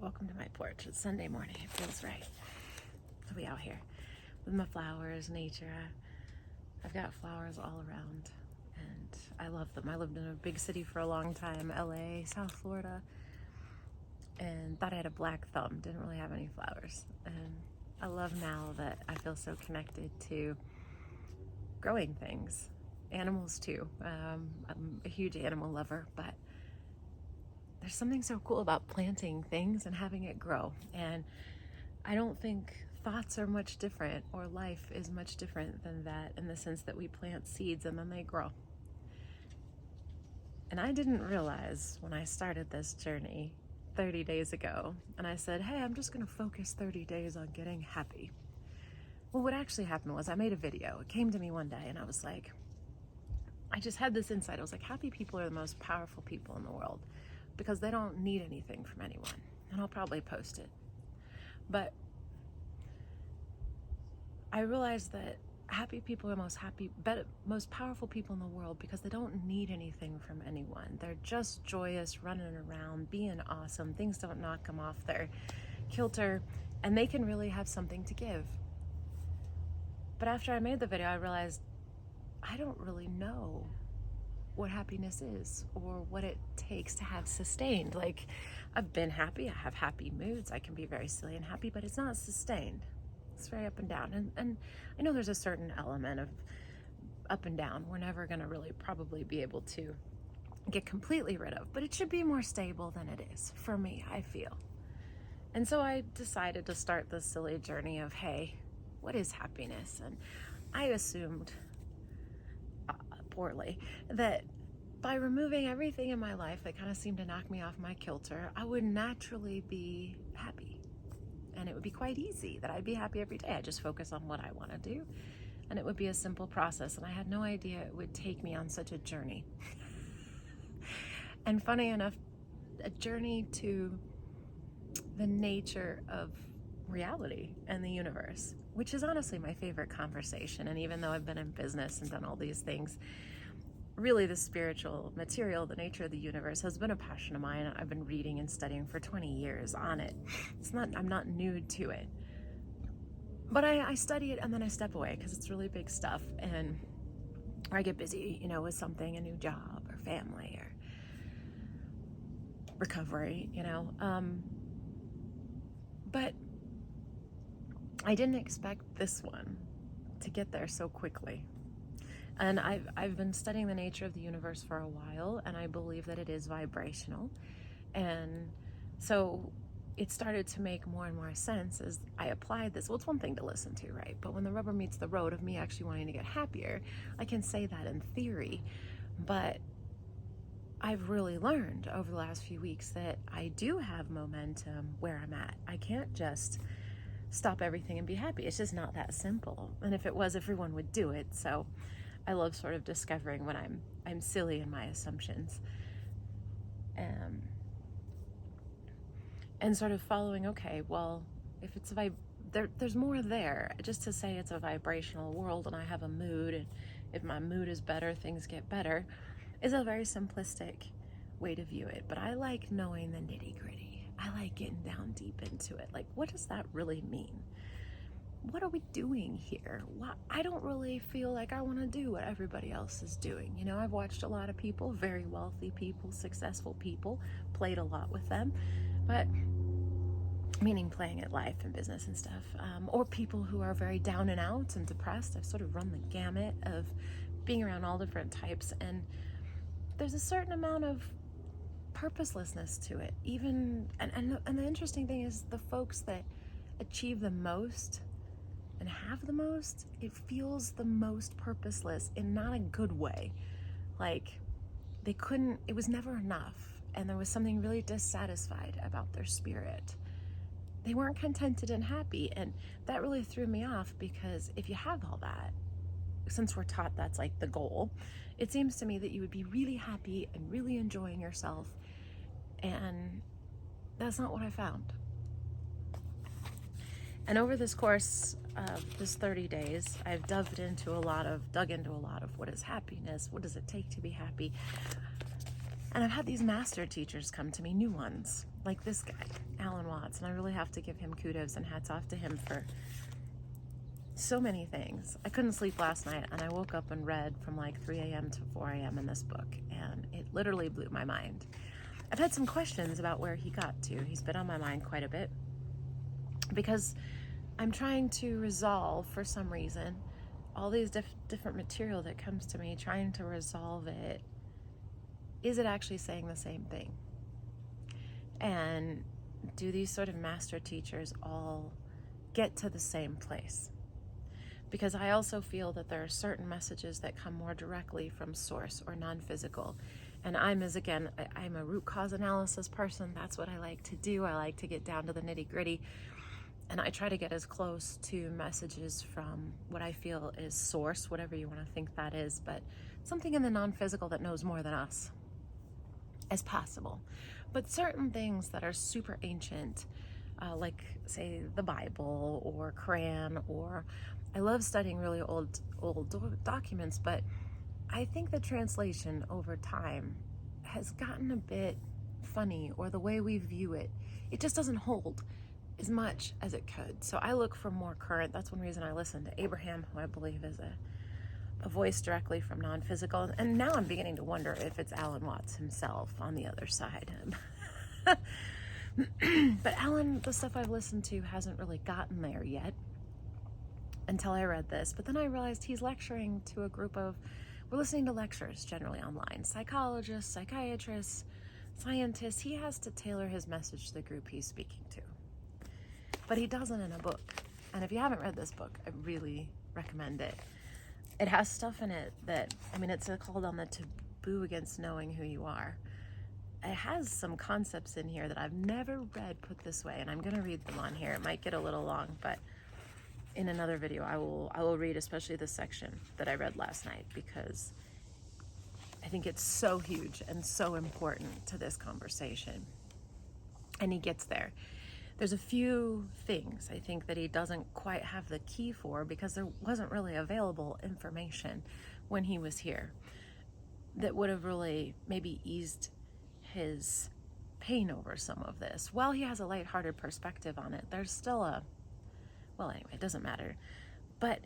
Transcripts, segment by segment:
Welcome to my porch. It's Sunday morning. It feels right to be out here with my flowers, nature. I've got flowers all around and I love them. I lived in a big city for a long time, LA, South Florida, and thought I had a black thumb. Didn't really have any flowers. And I love now that I feel so connected to growing things, animals too. I'm a huge animal lover, but there's something so cool about planting things and having it grow. And I don't think thoughts are much different, or life is much different than that, in the sense that we plant seeds and then they grow. And I didn't realize when I started this journey 30 days ago, and I said, hey, I'm just gonna focus 30 days on getting happy. Well, what actually happened was I made a video. It came to me one day and I was like, I just had this insight. I was like, happy people are the most powerful people in the world, because they don't need anything from anyone. And I'll probably post it. But I realized that happy people are most powerful people in the world because they don't need anything from anyone. They're just joyous, running around, being awesome. Things don't knock them off their kilter, and they can really have something to give. But after I made the video, I realized I don't really know what happiness is or what it takes to have sustained. Like, I've been happy, I have happy moods, I can be very silly and happy, but it's not sustained. It's very up and down. And I know there's a certain element of up and down we're never gonna really probably be able to get completely rid of, but it should be more stable than it is, for me, I feel. And so I decided to start this silly journey of, hey, what is happiness? And I assumed, poorly, that by removing everything in my life that kind of seemed to knock me off my kilter, I would naturally be happy. And it would be quite easy, that I'd be happy every day. I just focus on what I want to do, and it would be a simple process. And I had no idea it would take me on such a journey. And funny enough, a journey to the nature of reality and the universe, which is honestly my favorite conversation. And even though I've been in business and done all these things, really the spiritual material, the nature of the universe, has been a passion of mine. I've been reading and studying for 20 years on it. I'm not new to it, but I study it and then I step away because it's really big stuff, and or I get busy, with something, a new job or family or recovery, but I didn't expect this one to get there so quickly. And I've been studying the nature of the universe for a while, and I believe that it is vibrational. And so it started to make more and more sense as I applied this. Well, it's one thing to listen to, right? But when the rubber meets the road of me actually wanting to get happier, I can say that in theory. But I've really learned over the last few weeks that I do have momentum where I'm at. I can't just stop everything and be happy. It's just not that simple. And if it was, everyone would do it. So I love sort of discovering when I'm silly in my assumptions, and sort of following, okay, well, if it's there's more there. Just to say it's a vibrational world and I have a mood, and if my mood is better, things get better, is a very simplistic way to view it. But I like knowing the nitty-gritty. I like getting down deep into it. Like, what does that really mean? What are we doing here? I don't really feel like I want to do what everybody else is doing. I've watched a lot of people, very wealthy people, successful people, played a lot with them, but meaning playing at life and business and stuff, or people who are very down and out and depressed. I've sort of run the gamut of being around all different types, and there's a certain amount of purposelessness to it. And the interesting thing is, the folks that achieve the most and have the most, it feels the most purposeless in not a good way. Like, it was never enough, and there was something really dissatisfied about their spirit. They weren't contented and happy, and that really threw me off, because if you have all that, since we're taught that's like the goal, it seems to me that you would be really happy and really enjoying yourself, and that's not what I found. And over this course of this 30 days, I've dug into a lot of what is happiness, what does it take to be happy. And I've had these master teachers come to me, new ones, like this guy, Alan Watts, and I really have to give him kudos and hats off to him for so many things. I couldn't sleep last night, and I woke up and read from like 3 a.m. to 4 a.m. in this book, and it literally blew my mind. I've had some questions about where he got to. He's been on my mind quite a bit because I'm trying to resolve, for some reason, all these different material that comes to me, trying to resolve it. Is it actually saying the same thing? And do these sort of master teachers all get to the same place? Because I also feel that there are certain messages that come more directly from source or non-physical. And I'm a root cause analysis person. That's what I like to do. I like to get down to the nitty gritty. And I try to get as close to messages from what I feel is source, whatever you want to think that is, but something in the non-physical that knows more than us as possible. But certain things that are super ancient, like say the Bible or Quran, or I love studying really old documents, but I think the translation over time has gotten a bit funny, or the way we view it, it just doesn't hold as much as it could. So I look for more current. That's one reason I listen to Abraham, who I believe is a voice directly from non-physical. And now I'm beginning to wonder if it's Alan Watts himself on the other side. But Alan, the stuff I've listened to hasn't really gotten there yet until I read this. But then I realized he's lecturing to a group of, we're listening to lectures generally online, psychologists, psychiatrists, scientists. He has to tailor his message to the group he's speaking to. But he doesn't in a book. And if you haven't read this book, I really recommend it. It has stuff in it that, it's called On the Taboo Against Knowing Who You Are. It has some concepts in here that I've never read put this way, and I'm going to read them on here. It might get a little long, but in another video I will read especially the section that I read last night, because I think it's so huge and so important to this conversation. And he gets there. There's a few things I think that he doesn't quite have the key for, because there wasn't really available information when he was here that would have really maybe eased his pain over some of this. While he has a lighthearted perspective on it, there's still it doesn't matter. But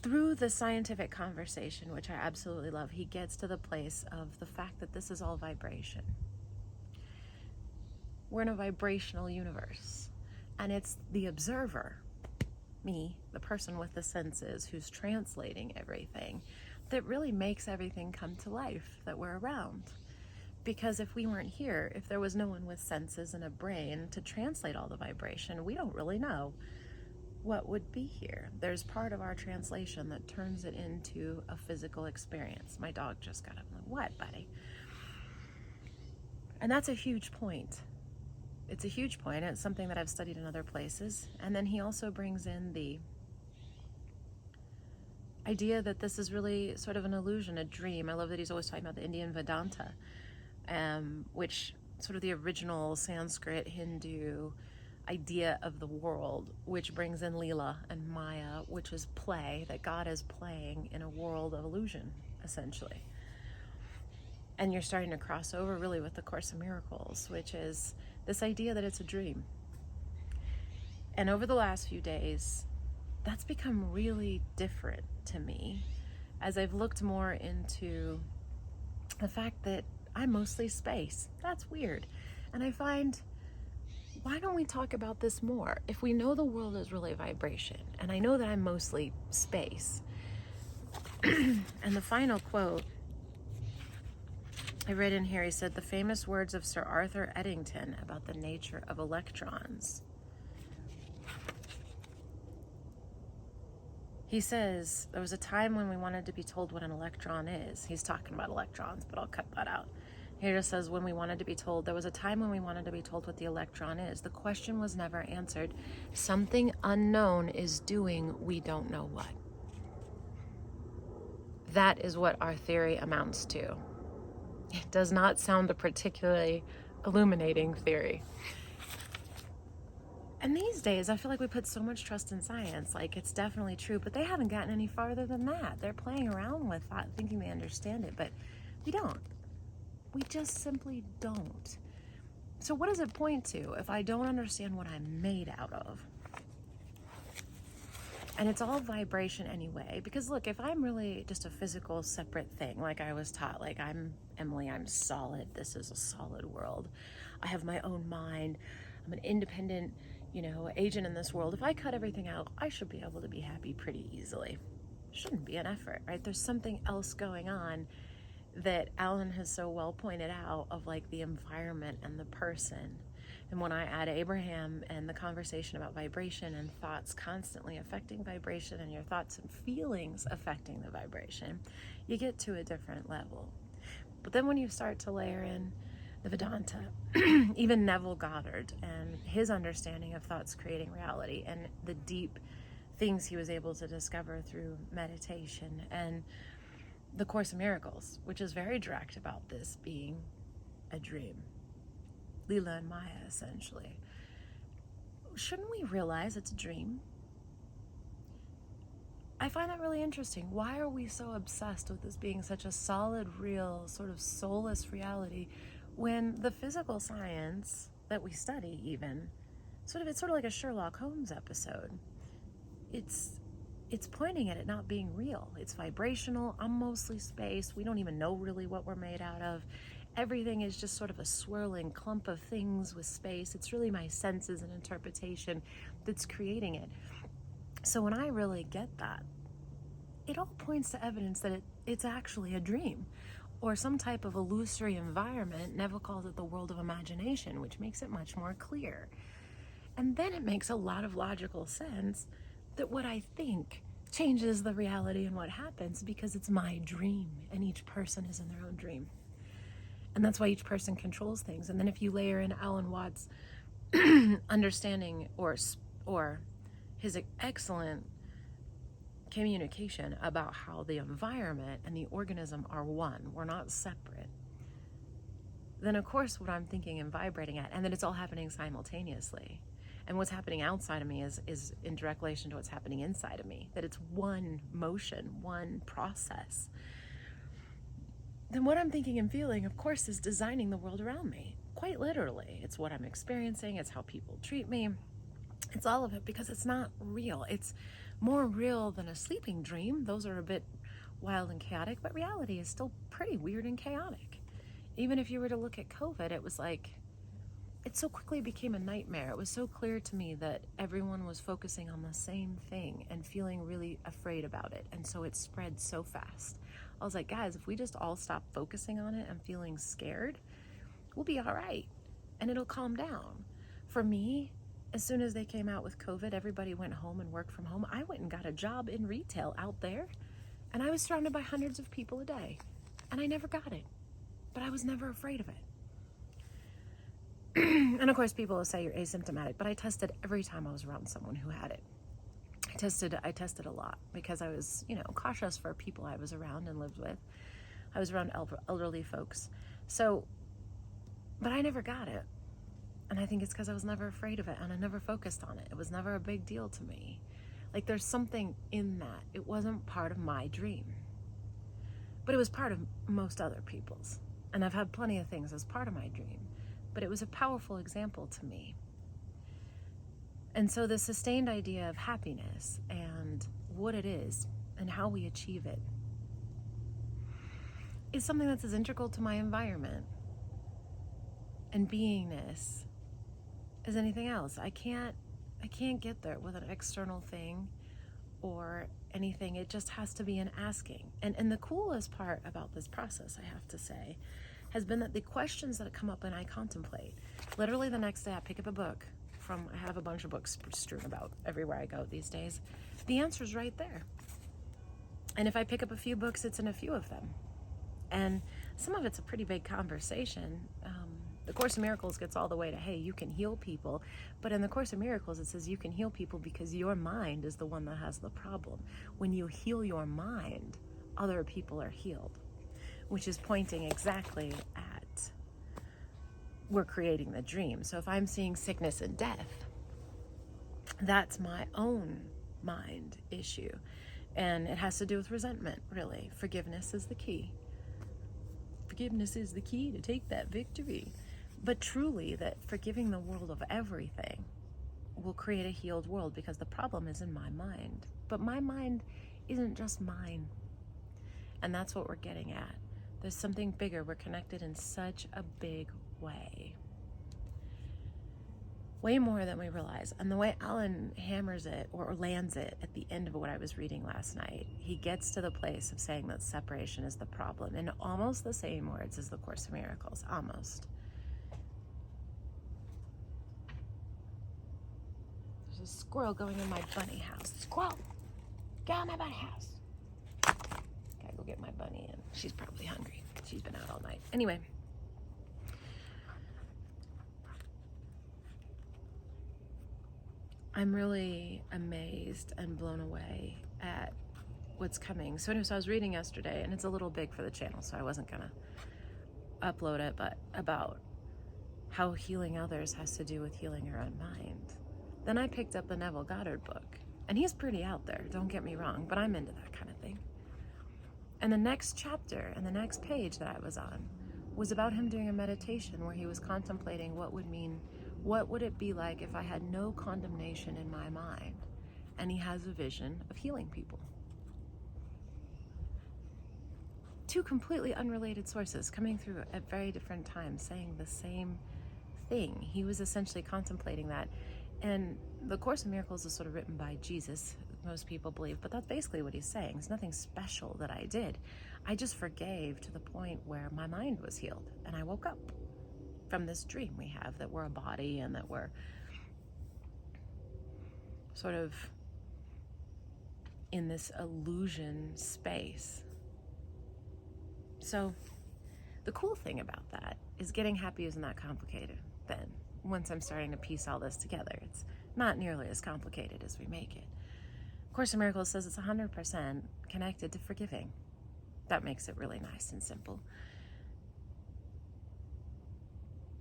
through the scientific conversation, which I absolutely love, he gets to the place of the fact that this is all vibration. We're in a vibrational universe, and it's the observer, me, the person with the senses who's translating everything, that really makes everything come to life that we're around. Because if we weren't here, if there was no one with senses and a brain to translate all the vibration, we don't really know what would be here. There's part of our translation that turns it into a physical experience. My dog just got up. I'm like, what, buddy? And that's a huge point. It's a huge point. It's something that I've studied in other places. And then he also brings in the idea that this is really sort of an illusion, a dream. I love that he's always talking about the Indian Vedanta, which sort of the original Sanskrit Hindu idea of the world, which brings in Leela and Maya, which is play, that God is playing in a world of illusion, essentially. And you're starting to cross over really with the Course in Miracles, which is this idea that it's a dream. And over the last few days, that's become really different to me as I've looked more into the fact that I'm mostly space. That's weird. And I find, why don't we talk about this more? If we know the world is really vibration, and I know that I'm mostly space. And the final quote I read in here, he said, the famous words of Sir Arthur Eddington about the nature of electrons. He says, there was a time when we wanted to be told what an electron is. He's talking about electrons, but I'll cut that out. He just says, when we wanted to be told, there was a time when we wanted to be told what the electron is. The question was never answered. Something unknown is doing, we don't know what. That is what our theory amounts to. It does not sound a particularly illuminating theory. And these days, I feel like we put so much trust in science, like it's definitely true, but they haven't gotten any farther than that. They're playing around with that, thinking they understand it, but we don't. We just simply don't. So what does it point to if I don't understand what I'm made out of? And it's all vibration anyway. Because look, if I'm really just a physical separate thing, like I was taught, like I'm Emily, I'm solid. This is a solid world. I have my own mind. I'm an independent, agent in this world. If I cut everything out, I should be able to be happy pretty easily. Shouldn't be an effort, right? There's something else going on that Alan has so well pointed out of like the environment and the person. And when I add Abraham and the conversation about vibration and thoughts constantly affecting vibration and your thoughts and feelings affecting the vibration, you get to a different level. But then when you start to layer in the Vedanta, even Neville Goddard and his understanding of thoughts creating reality and the deep things he was able to discover through meditation, and the Course in Miracles, which is very direct about this being a dream. Leela and Maya, essentially. Shouldn't we realize it's a dream? I find that really interesting. Why are we so obsessed with this being such a solid, real, sort of soulless reality when the physical science that we study even, it's sort of like a Sherlock Holmes episode. It's pointing at it not being real. It's vibrational. I'm mostly space. We don't even know really what we're made out of. Everything is just sort of a swirling clump of things with space. It's really my senses and interpretation that's creating it. So when I really get that, it all points to evidence that it's actually a dream or some type of illusory environment. Neville calls it the world of imagination, which makes it much more clear. And then it makes a lot of logical sense that what I think changes the reality and what happens because it's my dream and each person is in their own dream. And that's why each person controls things. And then if you layer in Alan Watts' understanding or his excellent communication about how the environment and the organism are one, we're not separate, then of course what I'm thinking and vibrating at, and that it's all happening simultaneously. And what's happening outside of me is in direct relation to what's happening inside of me, that it's one motion, one process. Then what I'm thinking and feeling, of course, is designing the world around me. Quite literally. It's what I'm experiencing. It's how people treat me. It's all of it because it's not real. It's more real than a sleeping dream. Those are a bit wild and chaotic, but reality is still pretty weird and chaotic. Even if you were to look at COVID, it was like, it so quickly became a nightmare. It was so clear to me that everyone was focusing on the same thing and feeling really afraid about it. And so it spread so fast. I was like, guys, if we just all stop focusing on it and feeling scared, we'll be all right. And it'll calm down. For me, as soon as they came out with COVID, everybody went home and worked from home. I went and got a job in retail out there. And I was surrounded by hundreds of people a day. And I never got it. But I was never afraid of it. And of course, people will say you're asymptomatic, but I tested every time I was around someone who had it. I tested a lot because I was, cautious for people I was around and lived with. I was around elderly folks. So, but I never got it. And I think it's because I was never afraid of it and I never focused on it. It was never a big deal to me. Like there's something in that. It wasn't part of my dream, but it was part of most other people's. And I've had plenty of things as part of my dream, but it was a powerful example to me. And so the sustained idea of happiness and what it is and how we achieve it is something that's as integral to my environment and beingness as anything else. I can't get there with an external thing or anything. It just has to be an asking. And the coolest part about this process, I have to say, has been that the questions that come up when I contemplate, literally the next day I pick up a book I have a bunch of books strewn about everywhere I go these days. The answer's right there. And if I pick up a few books, it's in a few of them. And some of it's a pretty big conversation. The Course in Miracles gets all the way to, hey, you can heal people. But in the Course in Miracles, it says you can heal people because your mind is the one that has the problem. When you heal your mind, other people are healed, which is pointing exactly at we're creating the dream. So if I'm seeing sickness and death, that's my own mind issue. And it has to do with resentment, really. Forgiveness is the key. forgiveness is the key to take that victory. But truly, that forgiving the world of everything will create a healed world, because the problem is in my mind. But my mind isn't just mine. And that's what we're getting at. There's something bigger. We're connected in such a big way. Way more than we realize. And the way Alan hammers it or lands it at the end of what I was reading last night, he gets to the place of saying that separation is the problem in almost the same words as the Course in Miracles. Almost. There's a squirrel going in my bunny house. Squirrel! Get out of my bunny house. Gotta go get my bunny in. She's probably hungry. She's been out all night. Anyway. I'm really amazed and blown away at what's coming. So anyways, I was reading yesterday, and it's a little big for the channel, so I wasn't gonna upload it, but about how healing others has to do with healing your own mind. Then I picked up the Neville Goddard book, and he's pretty out there, don't get me wrong, but I'm into that kind of thing. And the next chapter and the next page that I was on was about him doing a meditation where he was contemplating what would it be like if I had no condemnation in my mind? And he has a vision of healing people. Two completely unrelated sources coming through at very different times saying the same thing. He was essentially contemplating that. And the Course in Miracles is sort of written by Jesus, most people believe, but that's basically what he's saying. It's nothing special that I did. I just forgave to the point where my mind was healed, and I woke up from this dream we have that we're a body and that we're sort of in this illusion space. So the cool thing about that is getting happy isn't that complicated then. Once I'm starting to piece all this together, it's not nearly as complicated as we make it. Course in Miracles says it's 100% connected to forgiving. That makes it really nice and simple.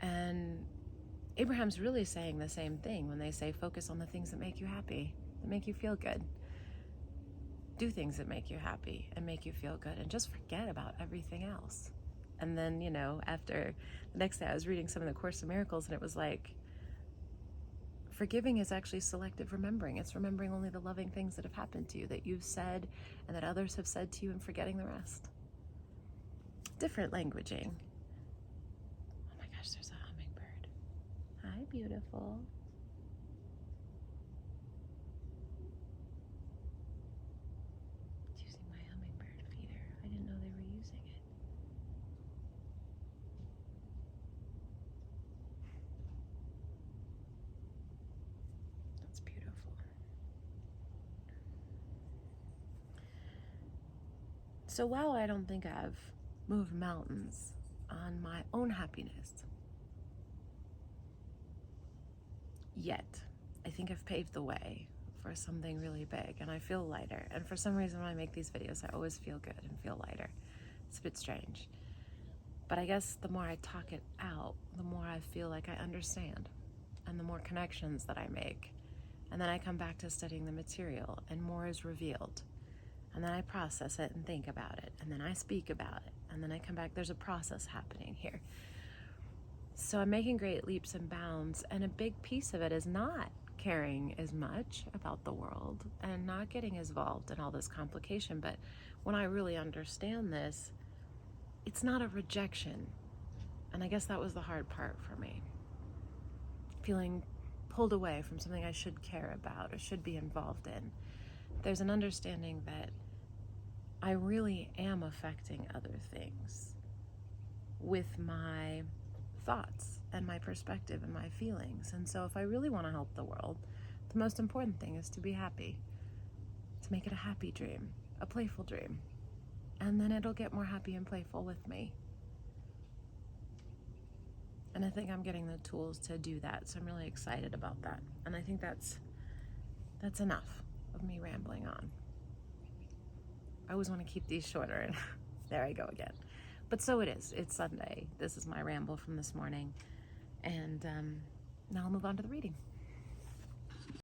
And Abraham's really saying the same thing when they say focus on the things that make you happy, that make you feel good. Do things that make you happy and make you feel good, and just forget about everything else. And then, after the next day I was reading some of the Course in Miracles, and it was like, forgiving is actually selective remembering. It's remembering only the loving things that have happened to you, that you've said and that others have said to you, and forgetting the rest. Different languaging. Oh my gosh, there's a hummingbird. Hi, beautiful. It's using my hummingbird feeder. I didn't know they were using it. That's beautiful. So while I don't think I've moved mountains on my own happiness yet, I think I've paved the way for something really big, and I feel lighter. And for some reason when I make these videos, I always feel good and feel lighter. It's a bit strange. But I guess the more I talk it out, the more I feel like I understand, and the more connections that I make. And then I come back to studying the material, and more is revealed. And then I process it and think about it, and then I speak about it, and then I come back. There's a process happening here. So I'm making great leaps and bounds, and a big piece of it is not caring as much about the world and not getting as involved in all this complication. But when I really understand this, it's not a rejection. And I guess that was the hard part for me. Feeling pulled away from something I should care about or should be involved in. There's an understanding that I really am affecting other things with my thoughts and my perspective and my feelings. And so if I really want to help the world, the most important thing is to be happy, to make it a happy dream, a playful dream. And then it'll get more happy and playful with me. And I think I'm getting the tools to do that. So I'm really excited about that. And I think that's enough of me rambling on. I always want to keep these shorter, and there I go again. But so it is. It's Sunday. This is my ramble from this morning. And now I'll move on to the reading.